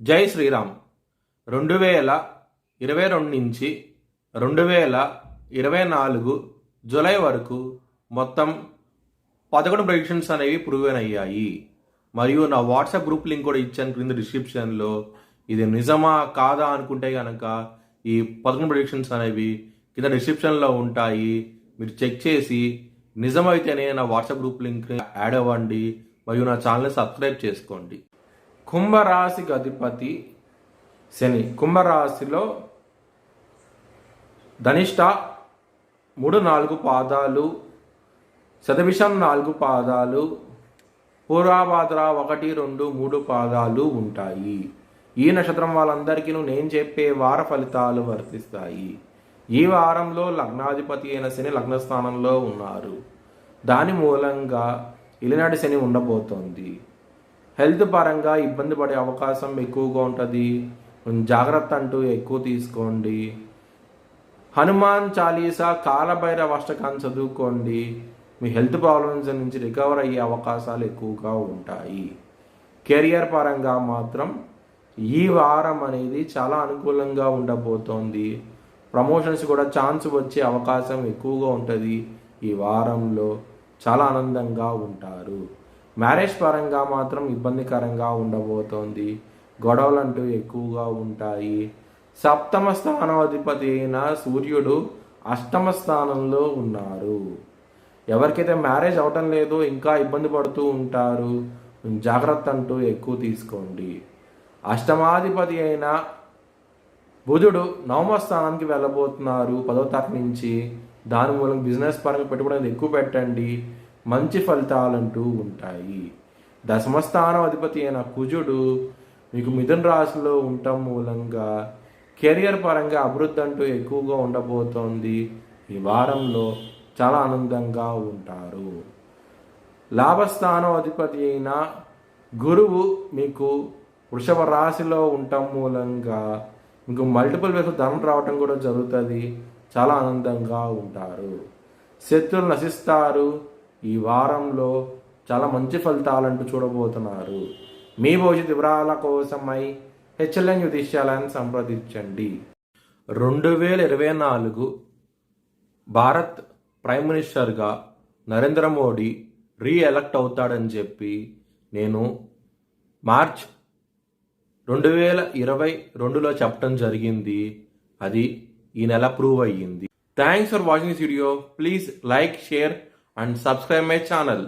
జై శ్రీరామ్. 2022 నుంచి 2024 జూలై వరకు మొత్తం 11 ప్రెడిక్షన్స్ అనేవి ప్రూవెన్ అయ్యాయి. మరియు నా వాట్సాప్ గ్రూప్ లింక్ కూడా ఇచ్చాను క్రింద డిస్క్రిప్షన్లో. ఇది నిజమా కాదా అనుకుంటే కనుక ఈ 11 ప్రెడిక్షన్స్ అనేవి కింద డిస్క్రిప్షన్లో ఉంటాయి. మీరు చెక్ చేసి నిజమైతేనే నా వాట్సాప్ గ్రూప్ లింక్ యాడ్ అవ్వండి మరియు నా ఛానల్ని సబ్స్క్రైబ్ చేసుకోండి. కుంభరాశికి అధిపతి శని. కుంభరాశిలో ధనిష్ట 3-4 పాదాలు, శతభిషం 4 పాదాలు, పూర్వభాద్ర 1-2-3 పాదాలు ఉంటాయి. ఈ నక్షత్రం వాళ్ళందరికీ నేను చెప్పే వార ఫలితాలు వర్తిస్తాయి. ఈ వారంలో లగ్నాధిపతి అయిన శని లగ్నస్థానంలో ఉన్నారు. దాని మూలంగా ఇలినాటి శని ఉండబోతోంది. హెల్త్ పరంగా ఇబ్బంది పడే అవకాశం ఎక్కువగా ఉంటుంది. జాగ్రత్త అంటూ ఎక్కువ తీసుకోండి. హనుమాన్ చాలీసా, కాలభైరవ అష్టకాన్ని చదువుకోండి. మీ హెల్త్ ప్రాబ్లమ్స్ నుంచి రికవర్ అయ్యే అవకాశాలు ఎక్కువగా ఉంటాయి. కెరియర్ పరంగా మాత్రం ఈ వారం అనేది చాలా అనుకూలంగా ఉండబోతోంది. ప్రమోషన్స్ కూడా ఛాన్స్ వచ్చే అవకాశం ఎక్కువగా ఉంటుంది. ఈ వారంలో చాలా ఆనందంగా ఉంటారు. మ్యారేజ్ పరంగా మాత్రం ఇబ్బందికరంగా ఉండబోతోంది. గొడవలు అంటూ ఎక్కువగా ఉంటాయి. సప్తమ స్థానాధిపతి అయిన సూర్యుడు అష్టమ స్థానంలో ఉన్నారు. ఎవరికైతే మ్యారేజ్ అవటం లేదో ఇంకా ఇబ్బంది పడుతూ ఉంటారు. జాగ్రత్త అంటూ ఎక్కువ తీసుకోండి. అష్టమాధిపతి అయిన బుధుడు నవమ స్థానానికి వెళ్ళబోతున్నారు 10వ తారీఖు నుంచి. దాని మూలం బిజినెస్ పరంగా పెట్టుబడి ఎక్కువ పెట్టండి. మంచి ఫలితాలంటూ ఉంటాయి. దశమ స్థానం అధిపతి అయిన కుజుడు మీకు మిథున రాశిలో ఉండటం మూలంగా కెరియర్ పరంగా అభివృద్ధి అంటూ ఎక్కువగా ఉండబోతోంది. ఈ వారంలో చాలా ఆనందంగా ఉంటారు. లాభస్థానం అధిపతి అయిన గురువు మీకు వృషభ రాశిలో ఉండటం మూలంగా మీకు మల్టిపుల్ వేస్ ధనం రావటం కూడా జరుగుతుంది. చాలా ఆనందంగా ఉంటారు. శత్రువులు నశిస్తారు. ఈ వారంలో చాలా మంచి ఫలితాలంటూ చూడబోతున్నారు. మీ భవిష్యత్ వివరాల కోసమై హెచ్ఎల్ఎన్ జ్యోతిష్యాలను సంప్రదించండి. 2024 భారత్ ప్రైమ్ మినిస్టర్గా నరేంద్ర మోడీ రీఎలక్ట్ అవుతాడని చెప్పి నేను మార్చ్ 2022లో చెప్పడం జరిగింది. అది ఈ నెల ప్రూవ్ అయ్యింది. Thanks for watching this video. Please like, share and subscribe my channel.